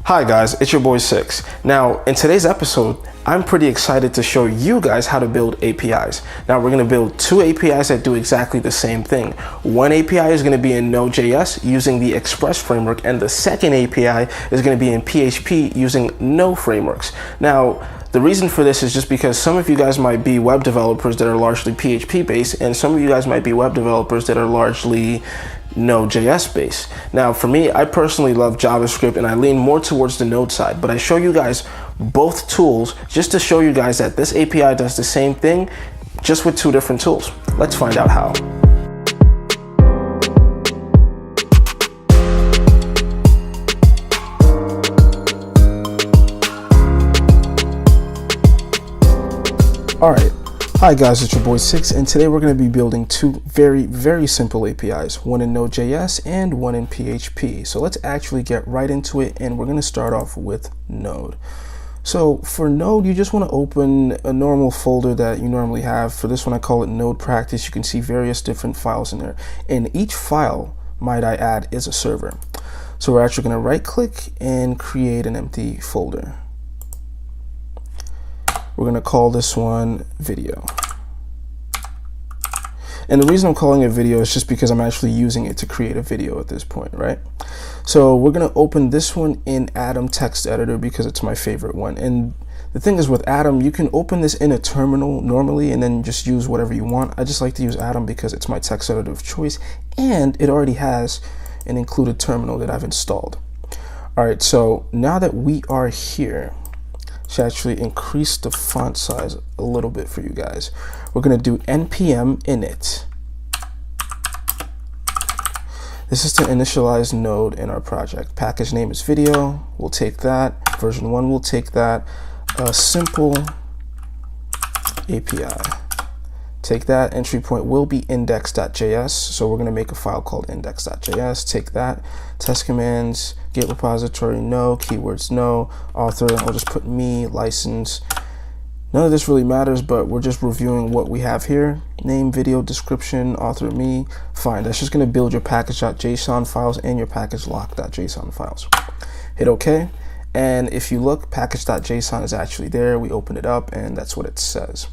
Hi guys, it's your boy Six. Now, in today's episode, I'm pretty excited to show you guys how to build APIs. Now, we're gonna build two APIs that do exactly the same thing. One API is gonna be in Node.js using the Express framework, and the second API is gonna be in PHP using Node frameworks. Now, the reason for this is just because some of you guys might be web developers that are largely PHP based, and some of you guys might be web developers that are largely Node.js based. Now, for me, I personally love JavaScript and I lean more towards the Node side, but I show you guys both tools just to show you guys that this API does the same thing, just with two different tools. Let's find out how. All right. Hi guys, it's your boy Six, and today we're going to be building two very simple APIs, one in Node.js and one in PHP. So let's actually get right into it, and we're going to start off with Node. So for Node, you just want to open a normal folder that you normally have. For this one, I call it Node Practice. You can see various different files in there, and each file, might I add, is a server. So we're actually going to right click and create an empty folder. We're going to call this one video. And the reason I'm calling it video is just because I'm actually using it to create a video at this point, right? So we're going to open this one in Atom text editor because it's my favorite one. And the thing is, with Atom, you can open this in a terminal normally and then just use whatever you want. I just like to use Atom because it's my text editor of choice, and it already has an included terminal that I've installed. All right, so now that we are here, to actually increase the font size a little bit for you guys, we're going to do npm init. This is to initialize Node in our project. Package name is video. We'll take that. Version 1, we'll take that. A simple API. Take that. Entry point will be index.js. So we're going to make a file called index.js. Take that. Test commands, git repository, no, keywords, no, author, I'll just put me, license. None of this really matters, but we're just reviewing what we have here. Name, video, description, author, me. Fine, that's just going to build your package.json files and your package lock.json files. Hit OK. And if you look, package.json is actually there. We open it up and that's what it says.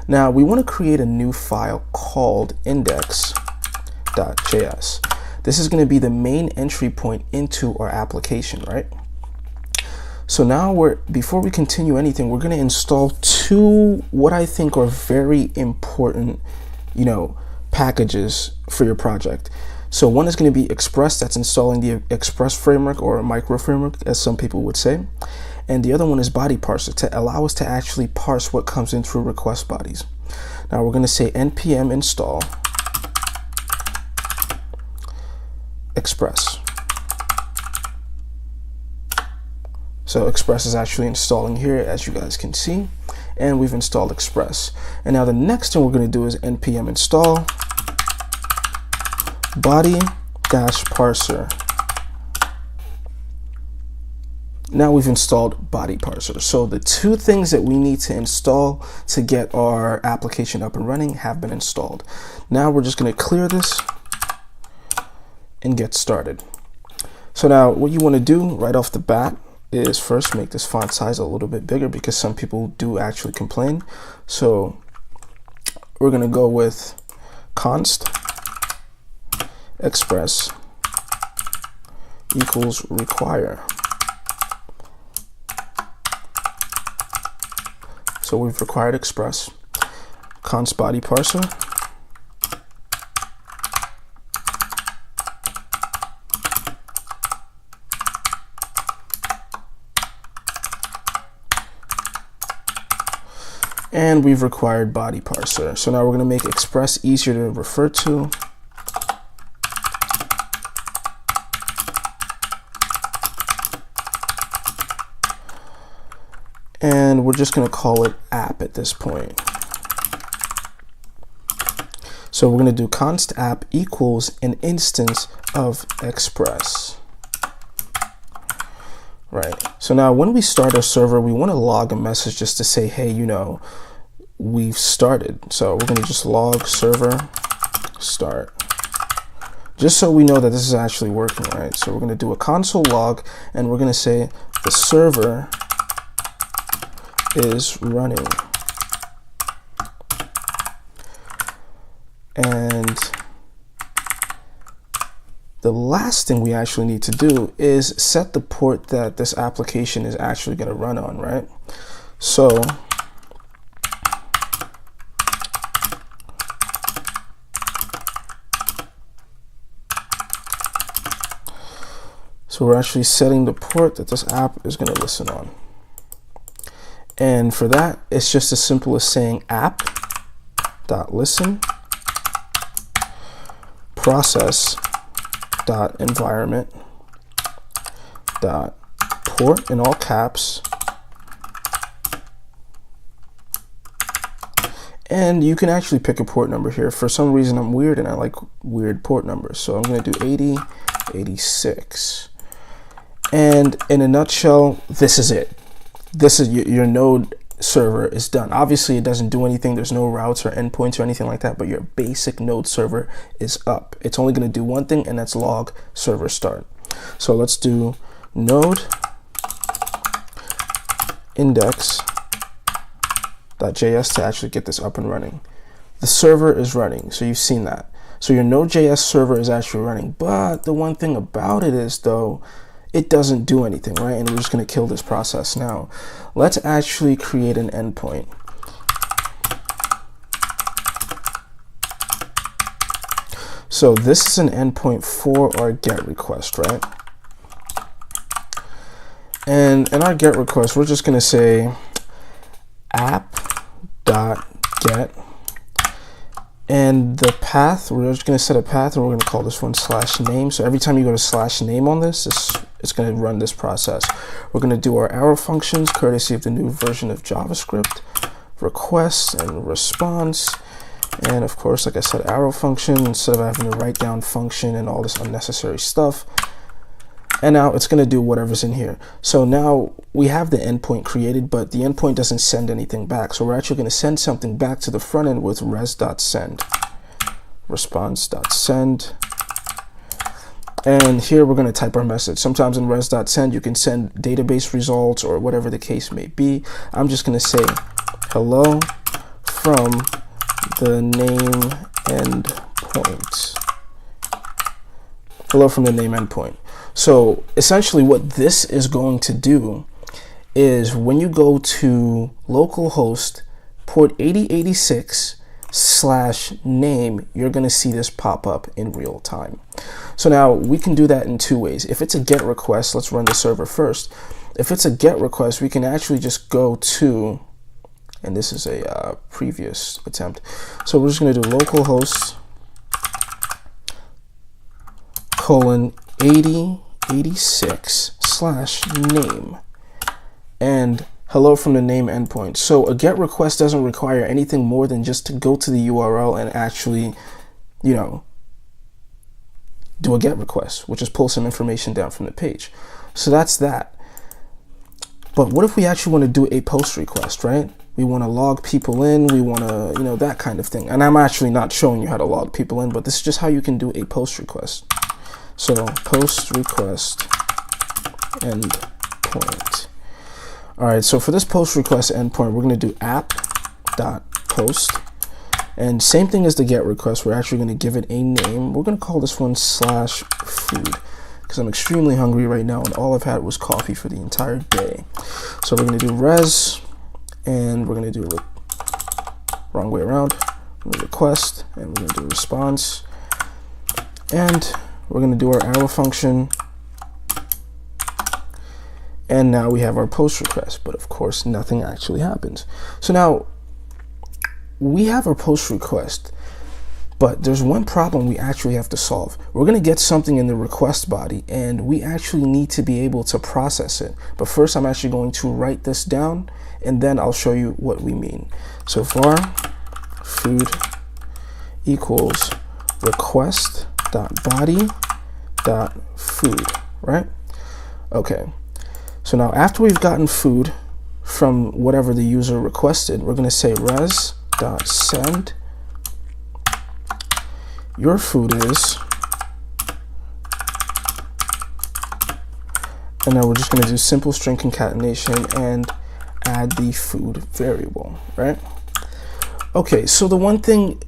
Now we want to create a new file called index.js. This is going to be the main entry point into our application, right? So now before we continue anything, we're going to install two what I think are very important, packages for your project. So one is going to be Express, that's installing the Express framework, or a micro framework as some people would say. And the other one is body-parser, to allow us to actually parse what comes in through request bodies. Now we're going to say npm install Express. So Express is actually installing here, as you guys can see, and we've installed Express. And now the next thing we're going to do is npm install body-parser. Now we've installed body-parser. So the two things that we need to install to get our application up and running have been installed. Now we're just going to clear this and get started. So now what you want to do right off the bat is first make this font size a little bit bigger, because some people do actually complain. So we're going to go with const express equals require. So we've required Express, const body-parser, and we've required body-parser. So now we're going to make Express easier to refer to. And we're just going to call it app at this point. So we're going to do const app equals an instance of Express. Right. So now when we start our server, we want to log a message just to say, hey, we've started. So we're going to just log server start. just so we know that this is actually working, right? So we're going to do a console log, and we're going to say the server is running. And the last thing we actually need to do is set the port that this application is actually going to run on, right? So we're actually setting the port that this app is going to listen on. And for that, it's just as simple as saying app.listen process.environment.port in all caps. And you can actually pick a port number here. For some reason, I'm weird and I like weird port numbers. So I'm going to do 8086. And in a nutshell, this is it. This is your Node server is done. Obviously, it doesn't do anything. There's no routes or endpoints or anything like that, but your basic Node server is up. It's only going to do one thing, and that's log server start. So let's do node index.js to actually get this up and running. The server is running, so you've seen that. So your Node.js server is actually running, but the one thing about it is, though, it doesn't do anything, right? And we're just going to kill this process now. Let's actually create an endpoint. So this is an endpoint for our GET request, right? And in our GET request, we're just going to say app.get. And the path, we're just going to set a path, and we're going to call this one /name. So every time you go to /name on this, it's going to run this process. We're going to do our arrow functions, courtesy of the new version of JavaScript, request and response. And of course, like I said, arrow function, instead of having to write down function and all this unnecessary stuff. And now it's going to do whatever's in here. So now we have the endpoint created, but the endpoint doesn't send anything back. So we're actually going to send something back to the front end with res.send, response.send. And here we're going to type our message. Sometimes in res.send, you can send database results or whatever the case may be. I'm just going to say hello from the name endpoint. Hello from the name endpoint. So essentially what this is going to do is when you go to localhost port 8086/name, you're going to see this pop up in real time. So now we can do that in two ways. If it's a GET request, let's run the server first. If it's a GET request, we can actually just go to, and this is a previous attempt. So we're just going to do localhost :8086/name and hello from the name endpoint. So a GET request doesn't require anything more than just to go to the URL and actually, do a GET request, which is pull some information down from the page. So that's that. But what if we actually want to do a post request, right? We want to log people in, we want to, that kind of thing. And I'm actually not showing you how to log people in, but this is just how you can do a post request. So post request endpoint. All right, so for this post request endpoint, we're going to do app.post. And same thing as the GET request, we're actually going to give it a name. We're going to call this one /food because I'm extremely hungry right now and all I've had was coffee for the entire day. So we're going to do res, and we're going to do wrong way around. We're going to request, and we're going to do response. And we're going to do our arrow function. And now we have our post request, but of course nothing actually happens. So now we have our post request, but there's one problem we actually have to solve. We're going to get something in the request body, and we actually need to be able to process it. But first, I'm actually going to write this down, and then I'll show you what we mean. So var food equals request.body.food, right? Okay. So now after we've gotten food from whatever the user requested, we're going to say res.send your food is And now we're just going to do simple string concatenation and add the food variable, right? Okay, so the one thing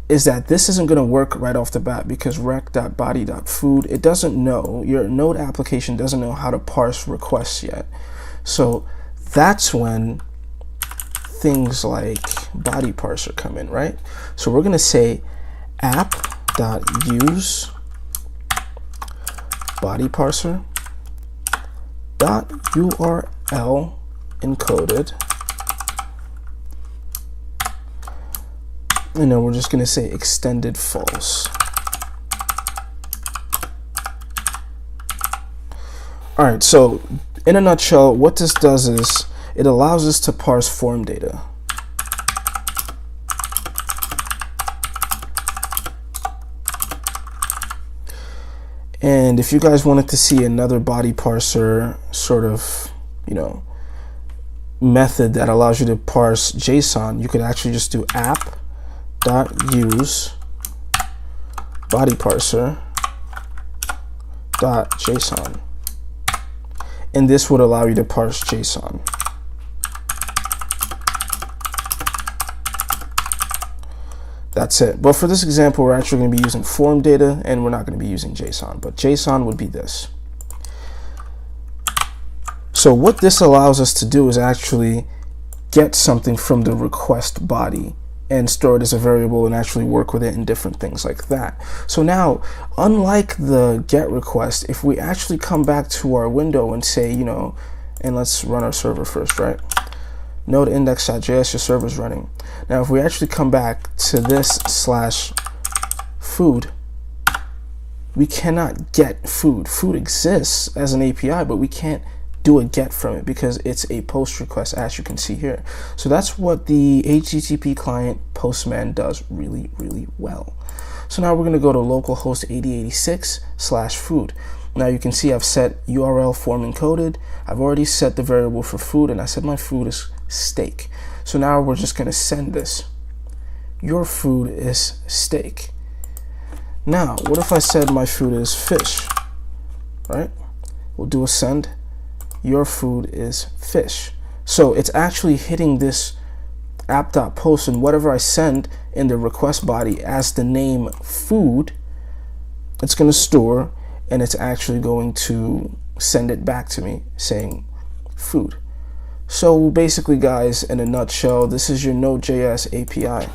is that this isn't going to work right off the bat because rec.body.food, it doesn't know, your Node application doesn't know how to parse requests yet. So that's when things like body-parser come in, right? So we're going to say app.use body-parser .url encoded, and then we're just going to say extended false. All right, so in a nutshell, what this does is it allows us to parse form data. And if you guys wanted to see another body parser sort of, method that allows you to parse JSON, you could actually just do app.use body-parser.json. And this would allow you to parse JSON. That's it. But for this example, we're actually going to be using form data and we're not going to be using JSON, but JSON would be this. So what this allows us to do is actually get something from the request body and store it as a variable and actually work with it in different things like that. So now, unlike the GET request, if we actually come back to our window and say, and let's run our server first, right? Node index.js, your server's running. Now, if we actually come back to this /food, we cannot get food. Food exists as an API, but we can't do a get from it because it's a post request, as you can see here. So that's what the HTTP client Postman does really, really well. So now we're going to go to localhost 8086/food. Now you can see I've set URL form encoded. I've already set the variable for food, and I said my food is steak. So now we're just going to send this. Your food is steak. Now, what if I said my food is fish? Right? We'll do a send. Your food is fish. So it's actually hitting this app.post, and whatever I send in the request body as the name food, it's going to store, and it's actually going to send it back to me saying food. So basically, guys, in a nutshell, this is your Node.js API.